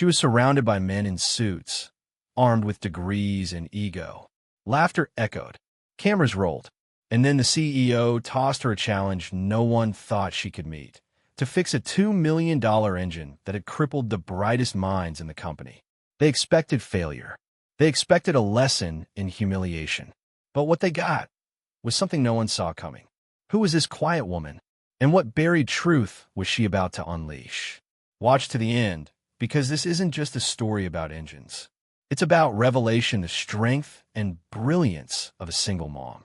She was surrounded by men in suits, armed with degrees and ego. Laughter echoed. Cameras rolled. And then the CEO tossed her a challenge no one thought she could meet: to fix a $2 million engine that had crippled the brightest minds in the company. They expected failure. They expected a lesson in humiliation. But what they got was something no one saw coming. Who was this quiet woman? And what buried truth was she about to unleash? Watch to the end, because this isn't just a story about engines. It's about revelation, the strength and brilliance of a single mom.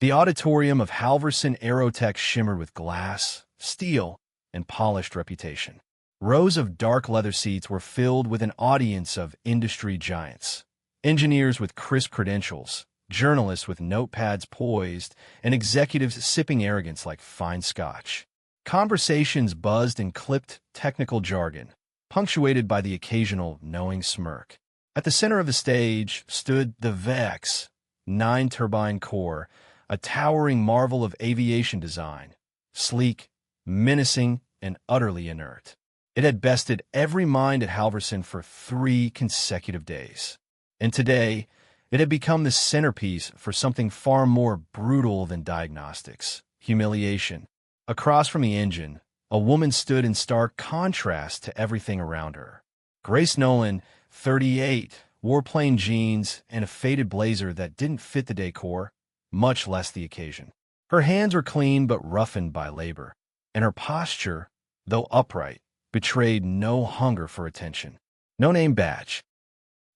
The auditorium of Halverson AeroTech shimmered with glass, steel, and polished reputation. Rows of dark leather seats were filled with an audience of industry giants. Engineers with crisp credentials, journalists with notepads poised, and executives sipping arrogance like fine scotch. Conversations buzzed in clipped technical jargon, punctuated by the occasional knowing smirk. At the center of the stage stood the VEX 9-turbine core, a towering marvel of aviation design, sleek, menacing, and utterly inert. It had bested every mind at Halverson for 3 consecutive days. And today, it had become the centerpiece for something far more brutal than diagnostics: humiliation. Across from the engine, a woman stood in stark contrast to everything around her. Grace Nolan, 38, wore plain jeans and a faded blazer that didn't fit the decor, much less the occasion. Her hands were clean but roughened by labor, and her posture, though upright, betrayed no hunger for attention. No name badge.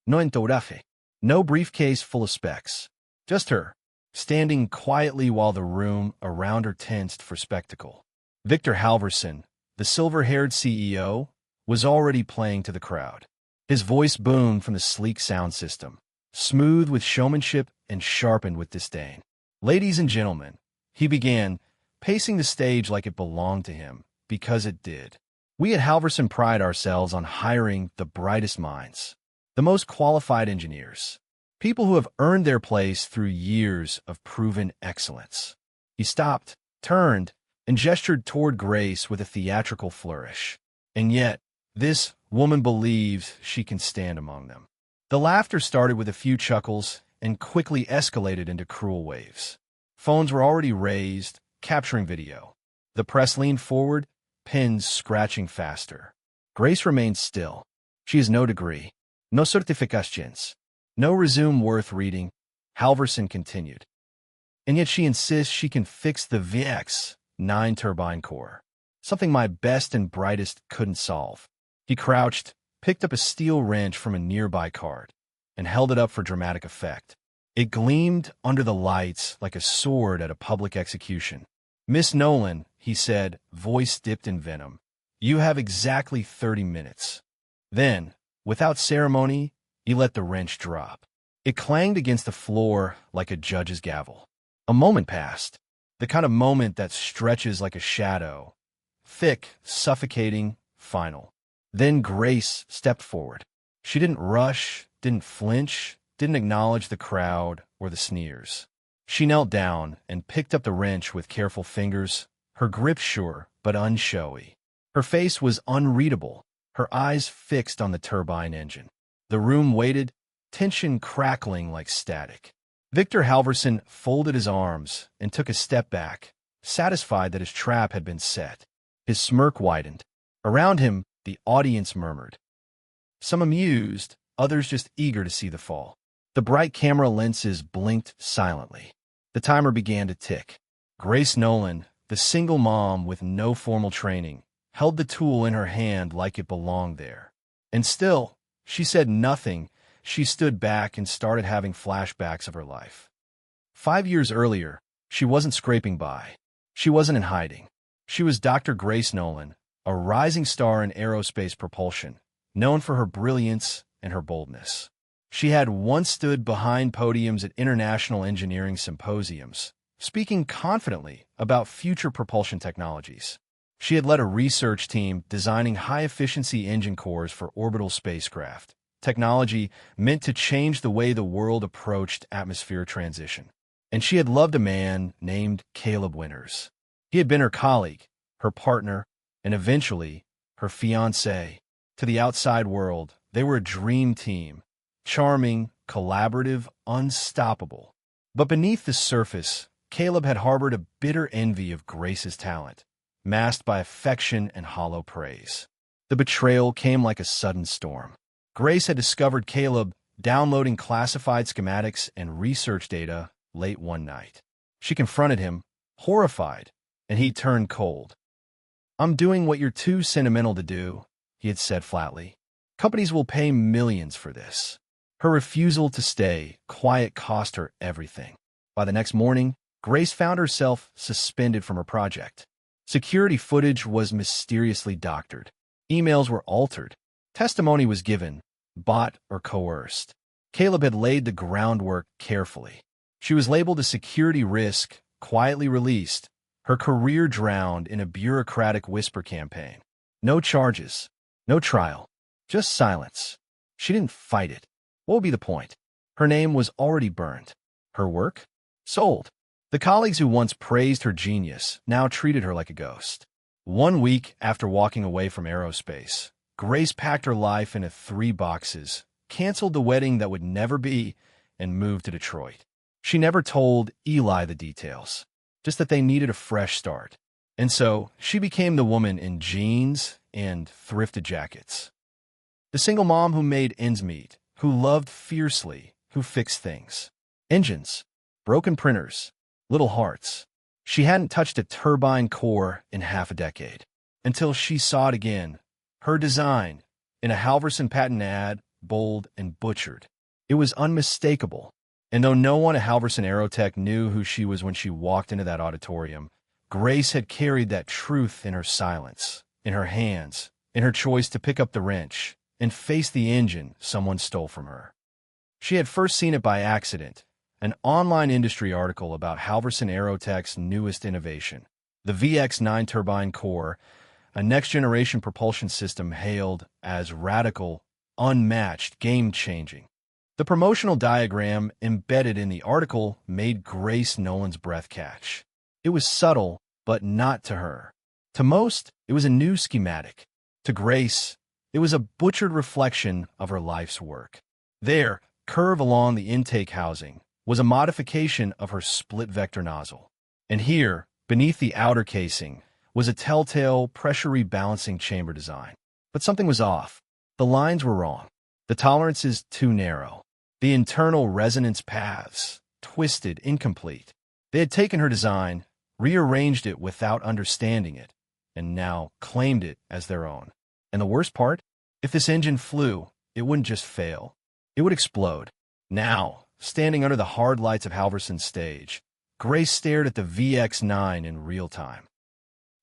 No autograph. No briefcase full of specs. Just her, standing quietly while the room around her tensed for spectacle. Victor Halverson, the silver-haired CEO, was already playing to the crowd. His voice boomed from the sleek sound system, smooth with showmanship and sharpened with disdain. "Ladies and gentlemen," he began, pacing the stage like it belonged to him, because it did. "We at Halverson pride ourselves on hiring the brightest minds, the most qualified engineers, people who have earned their place through years of proven excellence." He stopped, turned, and gestured toward Grace with a theatrical flourish. "And yet, this woman believes she can stand among them." The laughter started with a few chuckles and quickly escalated into cruel waves. Phones were already raised, capturing video. The press leaned forward, pens scratching faster. Grace remained still. She has no degree, no certifications, no resume worth reading, Halverson continued. And yet she insists she can fix the VX 9-turbine core, something my best and brightest couldn't solve. He crouched, picked up a steel wrench from a nearby cart, and held it up for dramatic effect. It gleamed under the lights like a sword at a public execution. "Miss Nolan," he said, voice dipped in venom, "you have exactly 30 minutes. Then, without ceremony, he let the wrench drop. It clanged against the floor like a judge's gavel. A moment passed, the kind of moment that stretches like a shadow, thick, suffocating, final. Then Grace stepped forward. She didn't rush, didn't flinch, didn't acknowledge the crowd or the sneers. She knelt down and picked up the wrench with careful fingers, her grip sure but unshowy. Her face was unreadable, her eyes fixed on the turbine engine. The room waited, tension crackling like static. Victor Halverson folded his arms and took a step back, satisfied that his trap had been set. His smirk widened. Around him, the audience murmured. Some amused, others just eager to see the fall. The bright camera lenses blinked silently. The timer began to tick. Grace Nolan, the single mom with no formal training, held the tool in her hand like it belonged there. And still, she said nothing. She stood back and started having flashbacks of her life. 5 years earlier, she wasn't scraping by. She wasn't in hiding. She was Dr. Grace Nolan, a rising star in aerospace propulsion, known for her brilliance and her boldness. She had once stood behind podiums at international engineering symposiums, speaking confidently about future propulsion technologies. She had led a research team designing high-efficiency engine cores for orbital spacecraft, technology meant to change the way the world approached atmosphere transition. And she had loved a man named Caleb Winters. He had been her colleague, her partner, and eventually her fiancé. To the outside world, they were a dream team. Charming, collaborative, unstoppable. But beneath the surface, Caleb had harbored a bitter envy of Grace's talent, masked by affection and hollow praise. The betrayal came like a sudden storm. Grace had discovered Caleb downloading classified schematics and research data late one night. She confronted him, horrified, and he turned cold. "I'm doing what you're too sentimental to do," he had said flatly. "Companies will pay millions for this." Her refusal to stay quiet cost her everything. By the next morning, Grace found herself suspended from her project. Security footage was mysteriously doctored. Emails were altered. Testimony was given, bought or coerced. Caleb had laid the groundwork carefully. She was labeled a security risk, quietly released, her career drowned in a bureaucratic whisper campaign. No charges, no trial, just silence. She didn't fight it. What would be the point? Her name was already burned. Her work? Sold. The colleagues who once praised her genius now treated her like a ghost. 1 week after walking away from aerospace, Grace packed her life into 3 boxes, canceled the wedding that would never be, and moved to Detroit. She never told Eli the details, just that they needed a fresh start. And so, she became the woman in jeans and thrifted jackets. The single mom who made ends meet, who loved fiercely, who fixed things. Engines, broken printers, little hearts. She hadn't touched a turbine core in half a decade, until she saw it again. Her design, in a Halverson patent ad, bold and butchered. It was unmistakable. And though no one at Halverson AeroTech knew who she was when she walked into that auditorium, Grace had carried that truth in her silence, in her hands, in her choice to pick up the wrench and face the engine someone stole from her. She had first seen it by accident, an online industry article about Halverson AeroTech's newest innovation, the VX9 turbine core, a next-generation propulsion system hailed as radical, unmatched, game-changing. The promotional diagram embedded in the article made Grace Nolan's breath catch. It was subtle, but not to her. To most, it was a new schematic. To Grace, it was a butchered reflection of her life's work. There, curve along the intake housing, was a modification of her split-vector nozzle. And here, beneath the outer casing, was a telltale pressure rebalancing chamber design. But something was off. The lines were wrong. The tolerances too narrow. The internal resonance paths, twisted, incomplete. They had taken her design, rearranged it without understanding it, and now claimed it as their own. And the worst part? If this engine flew, it wouldn't just fail. It would explode. Now, standing under the hard lights of Halverson's stage, Grace stared at the VX9 in real time.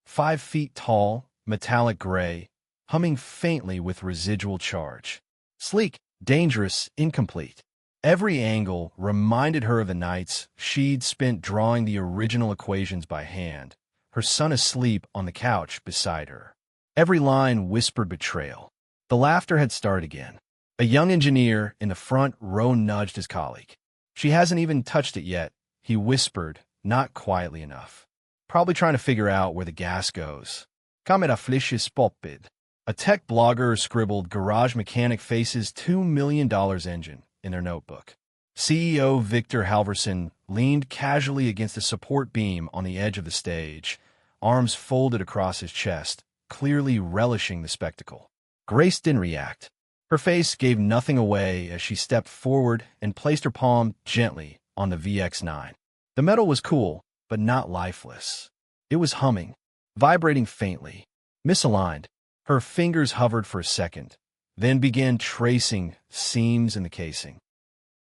5 feet tall, metallic gray, humming faintly with residual charge. Sleek, dangerous, incomplete. Every angle reminded her of the nights she'd spent drawing the original equations by hand, her son asleep on the couch beside her. Every line whispered betrayal. The laughter had started again. A young engineer in the front row nudged his colleague. "She hasn't even touched it yet," he whispered, not quietly enough. "Probably trying to figure out where the gas goes." Kamera flishes popped. A tech blogger scribbled garage mechanic faces $2 million engine in their notebook. CEO Victor Halverson leaned casually against a support beam on the edge of the stage, arms folded across his chest, clearly relishing the spectacle. Grace didn't react. Her face gave nothing away as she stepped forward and placed her palm gently on the VX9. The metal was cool, but not lifeless. It was humming, vibrating faintly, misaligned. Her fingers hovered for a second, then began tracing seams in the casing.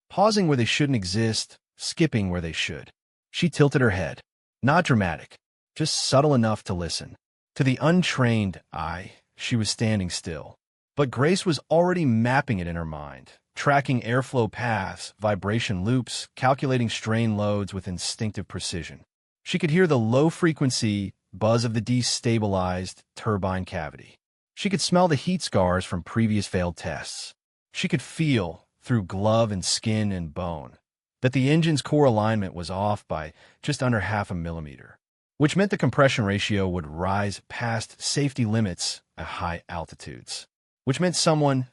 Pausing where they shouldn't exist, skipping where they should. She tilted her head. Not dramatic, just subtle enough to listen. To the untrained eye, she was standing still. But Grace was already mapping it in her mind, tracking airflow paths, vibration loops, calculating strain loads with instinctive precision. She could hear the low-frequency buzz of the destabilized turbine cavity. She could smell the heat scars from previous failed tests. She could feel, through glove and skin and bone, that the engine's core alignment was off by just under 0.5 millimeter, which meant the compression ratio would rise past safety limits at high altitudes. which meant someone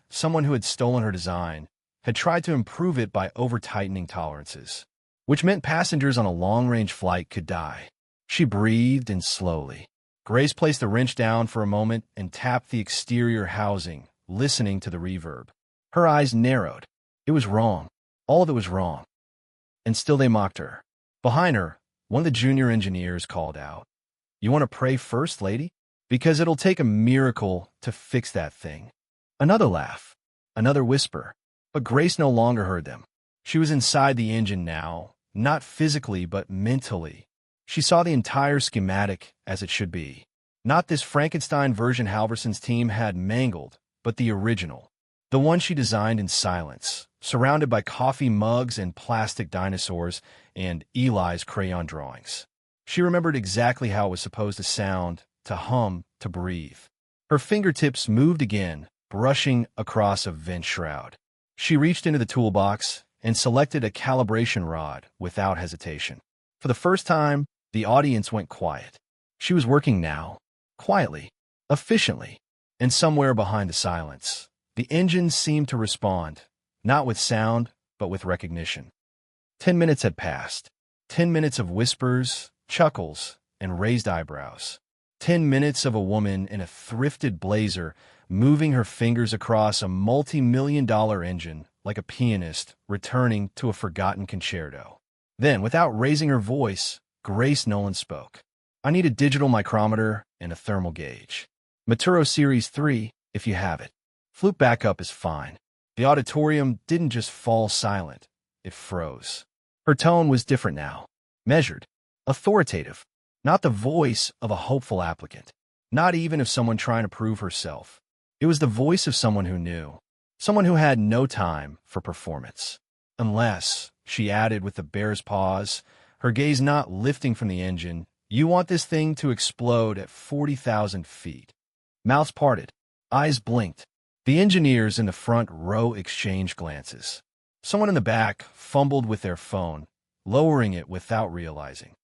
who had stolen her design, had tried to improve it by over-tightening tolerances, which meant passengers on a long-range flight could die. She breathed in slowly. Grace placed the wrench down for a moment and tapped the exterior housing, listening to the reverb. Her eyes narrowed. It was wrong. All of it was wrong. And still they mocked her. Behind her, one of the junior engineers called out, "You want to pray first, lady? Because it'll take a miracle to fix that thing." Another laugh. Another whisper. But Grace no longer heard them. She was inside the engine now, not physically but mentally. She saw the entire schematic as it should be. Not this Frankenstein version Halverson's team had mangled, but the original. The one she designed in silence, surrounded by coffee mugs and plastic dinosaurs and Eli's crayon drawings. She remembered exactly how it was supposed to sound, to hum, to breathe. Her fingertips moved again, brushing across a vent shroud. She reached into the toolbox and selected a calibration rod without hesitation. For the first time, the audience went quiet. She was working now, quietly, efficiently, and somewhere behind the silence, the engine seemed to respond, not with sound, but with recognition. 10 minutes had passed. 10 minutes of whispers, chuckles, and raised eyebrows. 10 minutes of a woman in a thrifted blazer moving her fingers across a multi-million-dollar engine like a pianist returning to a forgotten concerto. Then, without raising her voice, Grace Nolan spoke. "I need a digital micrometer and a thermal gauge. Maturo Series 3, if you have it. Flute backup is fine." The auditorium didn't just fall silent, it froze. Her tone was different now. Measured. Authoritative. Not the voice of a hopeful applicant. Not even of someone trying to prove herself. It was the voice of someone who knew. Someone who had no time for performance. Unless, she added with a bear's pause, her gaze not lifting from the engine, "You want this thing to explode at 40,000 feet. Mouths parted. Eyes blinked. The engineers in the front row exchanged glances. Someone in the back fumbled with their phone, lowering it without realizing.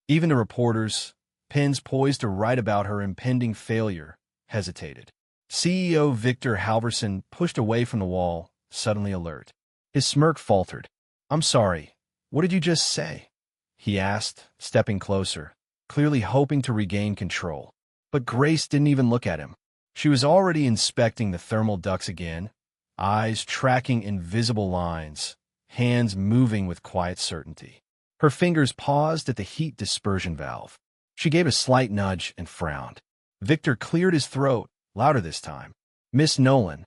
Even the reporters, pens poised to write about her impending failure, hesitated. CEO Victor Halverson pushed away from the wall, suddenly alert. His smirk faltered. "I'm sorry. What did you just say?" he asked, stepping closer, clearly hoping to regain control. But Grace didn't even look at him. She was already inspecting the thermal ducts again, eyes tracking invisible lines, hands moving with quiet certainty. Her fingers paused at the heat dispersion valve. She gave a slight nudge and frowned. Victor cleared his throat, louder this time. "Miss Nolan,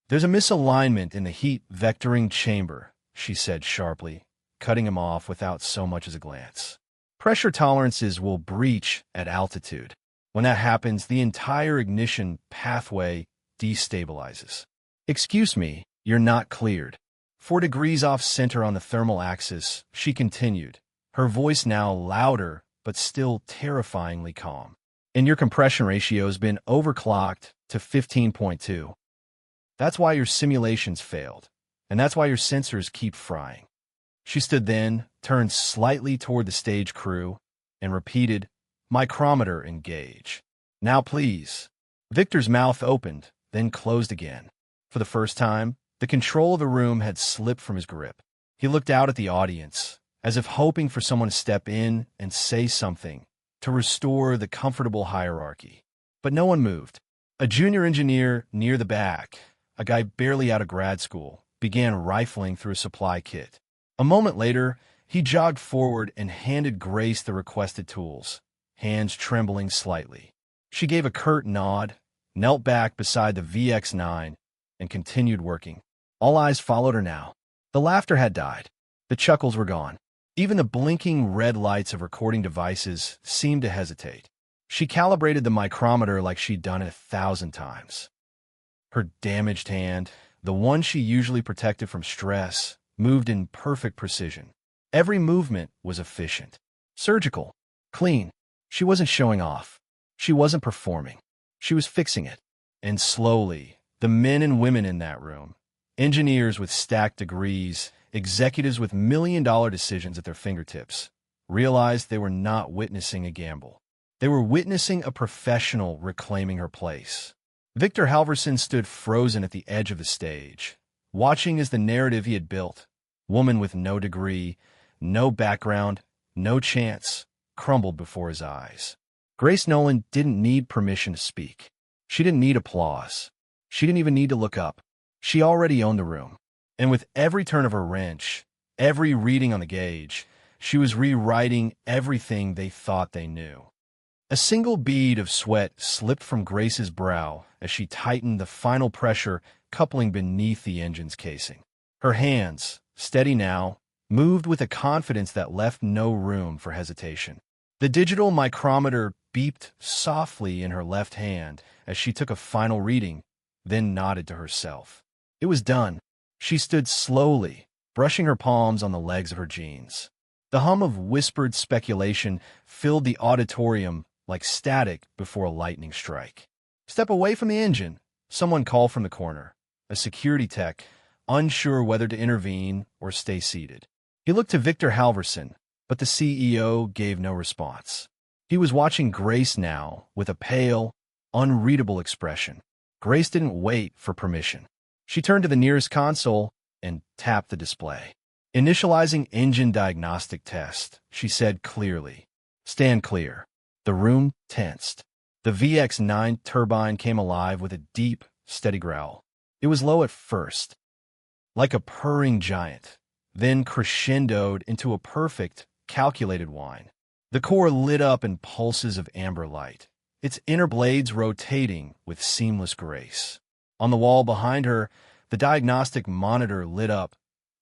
there's a misalignment in the heat vectoring chamber," she said sharply, cutting him off without so much as a glance. "Pressure tolerances will breach at altitude. When that happens, the entire ignition pathway destabilizes. Excuse me, you're not cleared." 4 degrees off center on the thermal axis, she continued, her voice now louder but still terrifyingly calm. "And your compression ratio's been overclocked to 15.2. That's why your simulations failed, and that's why your sensors keep frying." She stood then, turned slightly toward the stage crew, and repeated, "Micrometer engage. Now please." Victor's mouth opened, then closed again. For the first time, the control of the room had slipped from his grip. He looked out at the audience, as if hoping for someone to step in and say something, to restore the comfortable hierarchy. But no one moved. A junior engineer near the back, a guy barely out of grad school, began rifling through a supply kit. A moment later, he jogged forward and handed Grace the requested tools, hands trembling slightly. She gave a curt nod, knelt back beside the VX9, and continued working. All eyes followed her now. The laughter had died. The chuckles were gone. Even the blinking red lights of recording devices seemed to hesitate. She calibrated the micrometer like she'd done it 1,000 times. Her damaged hand, the one she usually protected from stress, moved in perfect precision. Every movement was efficient, surgical, clean. She wasn't showing off. She wasn't performing. She was fixing it. And slowly, the men and women in that room, engineers with stacked degrees, executives with million-dollar decisions at their fingertips, realized they were not witnessing a gamble. They were witnessing a professional reclaiming her place. Victor Halverson stood frozen at the edge of the stage, watching as the narrative he had built, woman with no degree, no background, no chance, crumbled before his eyes. Grace Nolan didn't need permission to speak. She didn't need applause. She didn't even need to look up. She already owned the room. And with every turn of her wrench, every reading on the gauge, she was rewriting everything they thought they knew. A single bead of sweat slipped from Grace's brow as she tightened the final pressure coupling beneath the engine's casing. Her hands, steady now, moved with a confidence that left no room for hesitation. The digital micrometer beeped softly in her left hand as she took a final reading, then nodded to herself. It was done. She stood slowly, brushing her palms on the legs of her jeans. The hum of whispered speculation filled the auditorium like static before a lightning strike. "Step away from the engine," someone called from the corner, a security tech, unsure whether to intervene or stay seated. He looked to Victor Halverson, but the CEO gave no response. He was watching Grace now with a pale, unreadable expression. Grace didn't wait for permission. She turned to the nearest console and tapped the display. "Initializing engine diagnostic test," she said clearly. "Stand clear." The room tensed. The VX9 turbine came alive with a deep, steady growl. It was low at first, like a purring giant, then crescendoed into a perfect, calculated whine. The core lit up in pulses of amber light, its inner blades rotating with seamless grace. On the wall behind her, the diagnostic monitor lit up,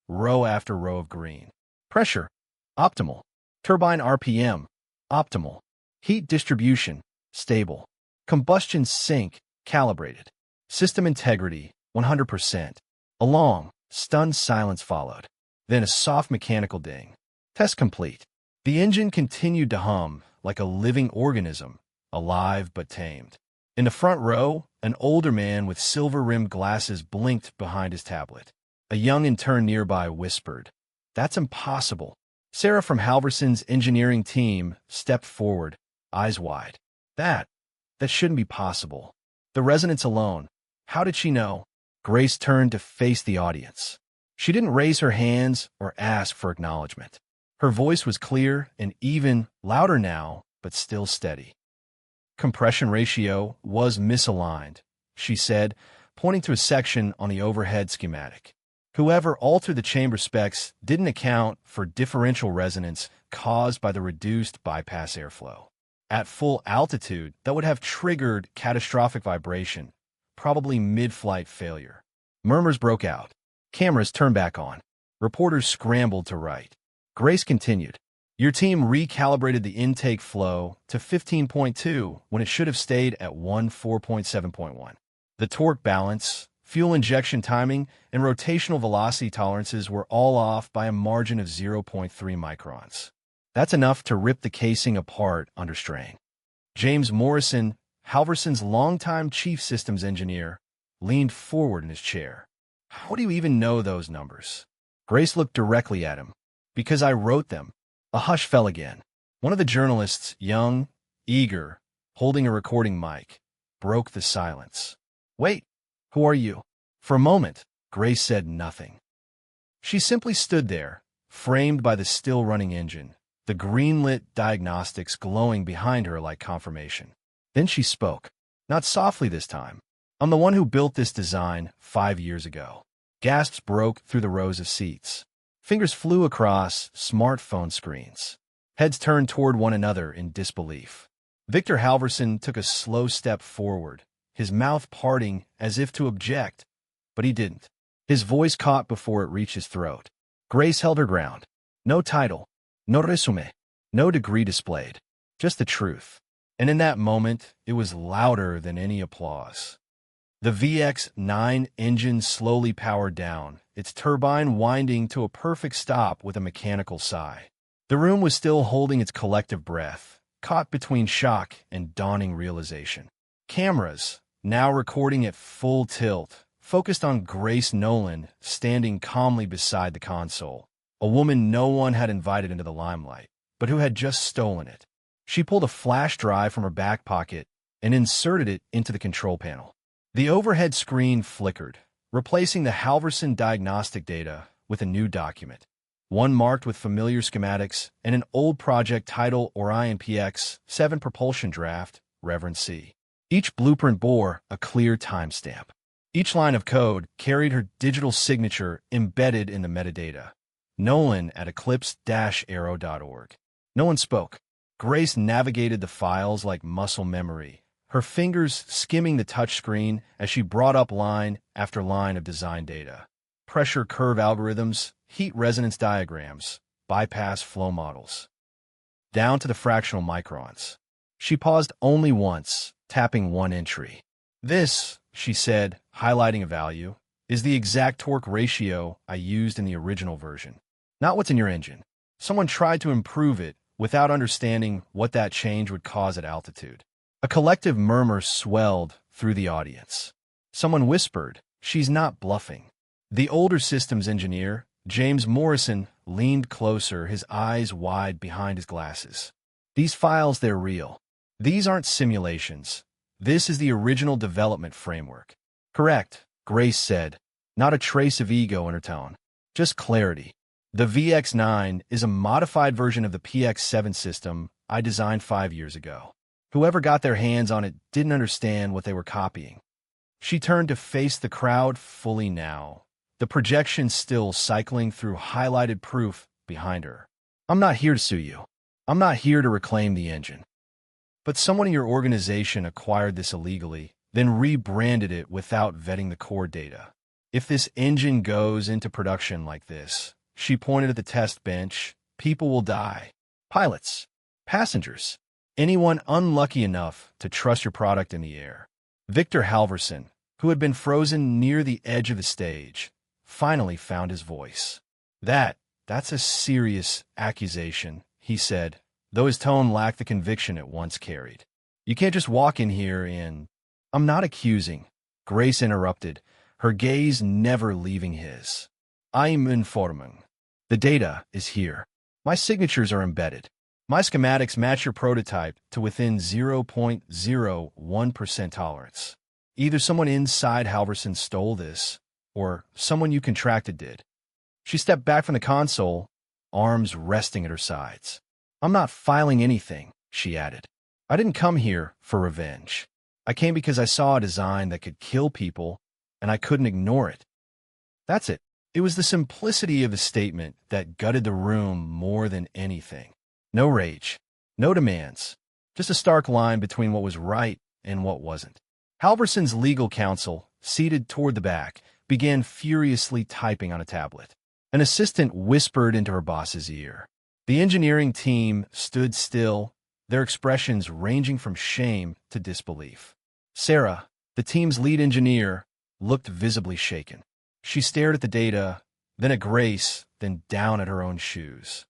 row after row of green. Pressure, optimal. Turbine RPM, optimal. Heat distribution, stable. Combustion sink, calibrated. System integrity, 100%. A long, stunned silence followed. Then a soft mechanical ding. Test complete. The engine continued to hum like a living organism, alive but tamed. In the front row, an older man with silver-rimmed glasses blinked behind his tablet. A young intern nearby whispered, "That's impossible." Sarah from Halverson's engineering team stepped forward, eyes wide. That shouldn't be possible. The resonance alone. How did she know? Grace turned to face the audience. She didn't raise her hands or ask for acknowledgement. Her voice was clear and even louder now, but still steady. "Compression ratio was misaligned," she said, pointing to a section on the overhead schematic. "Whoever altered the chamber specs didn't account for differential resonance caused by the reduced bypass airflow. At full altitude, that would have triggered catastrophic vibration, probably mid-flight failure." Murmurs broke out. Cameras turned back on. Reporters scrambled to write. Grace continued, "Your team recalibrated the intake flow to 15.2 when it should have stayed at 14.7.1. The torque balance, fuel injection timing, and rotational velocity tolerances were all off by a margin of 0.3 microns. That's enough to rip the casing apart under strain." James Morrison, Halverson's longtime chief systems engineer, leaned forward in his chair. "How do you even know those numbers?" Grace looked directly at him. "Because I wrote them." A hush fell again. One of the journalists, young, eager, holding a recording mic, broke the silence. "Wait, who are you?" For a moment, Grace said nothing. She simply stood there, framed by the still-running engine, the green-lit diagnostics glowing behind her like confirmation. Then she spoke, not softly this time. "I'm the one who built this design 5 years ago." Gasps broke through the rows of seats. Fingers flew across smartphone screens. Heads turned toward one another in disbelief. Victor Halverson took a slow step forward, his mouth parting as if to object, but he didn't. His voice caught before it reached his throat. Grace held her ground. No title, no résumé, no degree displayed, just the truth. And in that moment, it was louder than any applause. The VX9 engine slowly powered down, its turbine winding to a perfect stop with a mechanical sigh. The room was still holding its collective breath, caught between shock and dawning realization. Cameras, now recording at full tilt, focused on Grace Nolan standing calmly beside the console, a woman no one had invited into the limelight, but who had just stolen it. She pulled a flash drive from her back pocket and inserted it into the control panel. The overhead screen flickered, replacing the Halverson diagnostic data with a new document, one marked with familiar schematics and an old project title Orion PX-7 propulsion draft, Reverend C. Each blueprint bore a clear timestamp. Each line of code carried her digital signature embedded in the metadata. Nolan at eclipse-aero.org. No one spoke. Grace navigated the files like muscle memory, her fingers skimming the touchscreen as she brought up line after line of design data. Pressure curve algorithms, heat resonance diagrams, bypass flow models. Down to the fractional microns. She paused only once, tapping one entry. This, she said, highlighting a value, is the exact torque ratio I used in the original version. Not what's in your engine. Someone tried to improve it without understanding what that change would cause at altitude. A collective murmur swelled through the audience. Someone whispered, "She's not bluffing." The older systems engineer, James Morrison, leaned closer, his eyes wide behind his glasses. "These files, they're real. These aren't simulations. This is the original development framework." "Correct," Grace said, not a trace of ego in her tone. Just clarity. The VX9 is a modified version of the PX7 system I designed 5 years ago. Whoever got their hands on it didn't understand what they were copying. She turned to face the crowd fully now, the projection still cycling through highlighted proof behind her. "I'm not here to sue you. I'm not here to reclaim the engine. But someone in your organization acquired this illegally, then rebranded it without vetting the core data. If this engine goes into production like this," she pointed at the test bench, "people will die. Pilots, passengers, anyone unlucky enough to trust your product in the air." Victor Halverson, who had been frozen near the edge of the stage, finally found his voice. That's a serious accusation," he said, though his tone lacked the conviction it once carried. "You can't just walk in here and—" "I'm not accusing," Grace interrupted, her gaze never leaving his. "I'm informing. The data is here. My signatures are embedded. My schematics match your prototype to within 0.01% tolerance. Either someone inside Halverson stole this, or someone you contracted did." She stepped back from the console, arms resting at her sides. "I'm not filing anything," she added. "I didn't come here for revenge. I came because I saw a design that could kill people, and I couldn't ignore it." That's it. It was the simplicity of the statement that gutted the room more than anything. No rage, no demands, just a stark line between what was right and what wasn't. Halverson's legal counsel, seated toward the back, began furiously typing on a tablet. An assistant whispered into her boss's ear. The engineering team stood still, their expressions ranging from shame to disbelief. Sarah, the team's lead engineer, looked visibly shaken. She stared at the data, then at Grace, then down at her own shoes.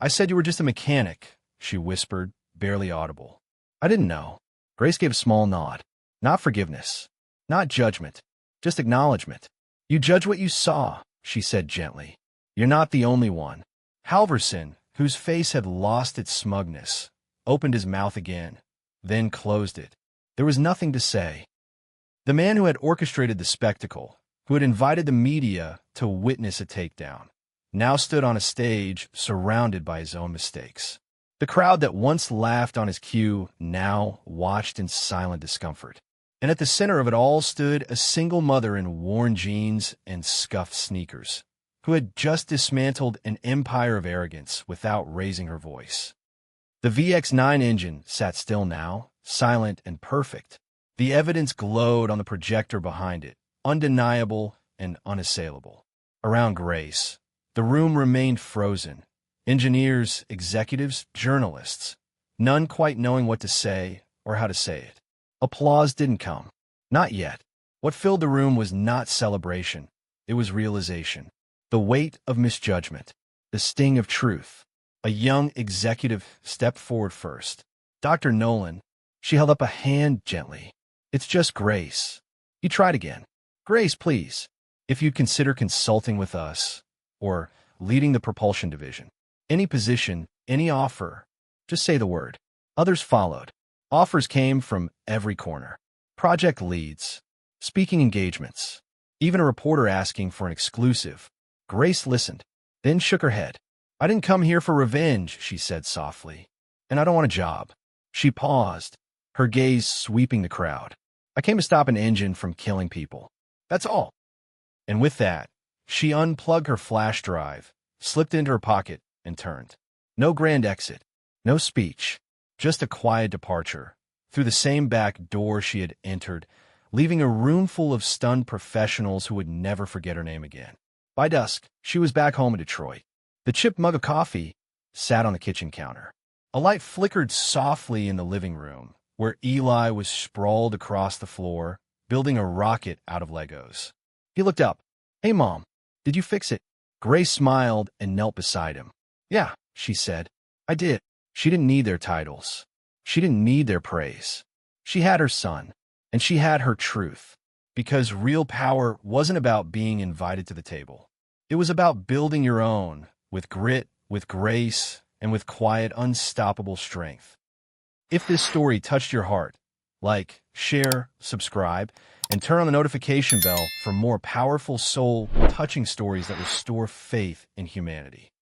I said you were just a mechanic," she whispered, barely audible. "I didn't know." Grace gave a small nod. "Not forgiveness, not judgment, just acknowledgement. You judge what you saw," she said gently. "You're not the only one." Halverson, whose face had lost its smugness, opened his mouth again, then closed it. There was nothing to say. The man who had orchestrated the spectacle, who had invited the media to witness a takedown, now stood on a stage surrounded by his own mistakes. The crowd that once laughed on his cue now watched in silent discomfort. And at the center of it all stood a single mother in worn jeans and scuffed sneakers, who had just dismantled an empire of arrogance without raising her voice. The VX9 engine sat still now, silent and perfect. The evidence glowed on the projector behind it, undeniable and unassailable. Around Grace, the room remained frozen. Engineers, executives, journalists, none quite knowing what to say or how to say it. Applause didn't come. Not yet. What filled the room was not celebration. It was realization. The weight of misjudgment. The sting of truth. A young executive stepped forward first. "Dr. Nolan." She held up a hand gently. "It's just Grace." He tried again. "Grace, please, if you'd consider consulting with us, or leading the propulsion division. Any position, any offer, just say the word." Others followed. Offers came from every corner. project leads, speaking engagements, even a reporter asking for an exclusive. Grace listened, then shook her head. I didn't come here for revenge, she said softly. And I don't want a job. She paused, her gaze sweeping the crowd. I came to stop an engine from killing people. That's all. And with that, she unplugged her flash drive, slipped into her pocket, and turned. No grand exit, no speech, just a quiet departure, through the same back door she had entered, leaving a room full of stunned professionals who would never forget her name again. By dusk, she was back home in Detroit. The chipped mug of coffee sat on the kitchen counter. A light flickered softly in the living room, where Eli was sprawled across the floor, building a rocket out of Legos. He looked up. Hey, Mom, did you fix it? Grace smiled and knelt beside him. Yeah, she said. I did. She didn't need their titles. She didn't need their praise. She had her son, and she had her truth. Because real power wasn't about being invited to the table. It was about building your own, with grit, with grace, and with quiet, unstoppable strength. If this story touched your heart, like, share, subscribe, and turn on the notification bell for more powerful, soul-touching stories that restore faith in humanity.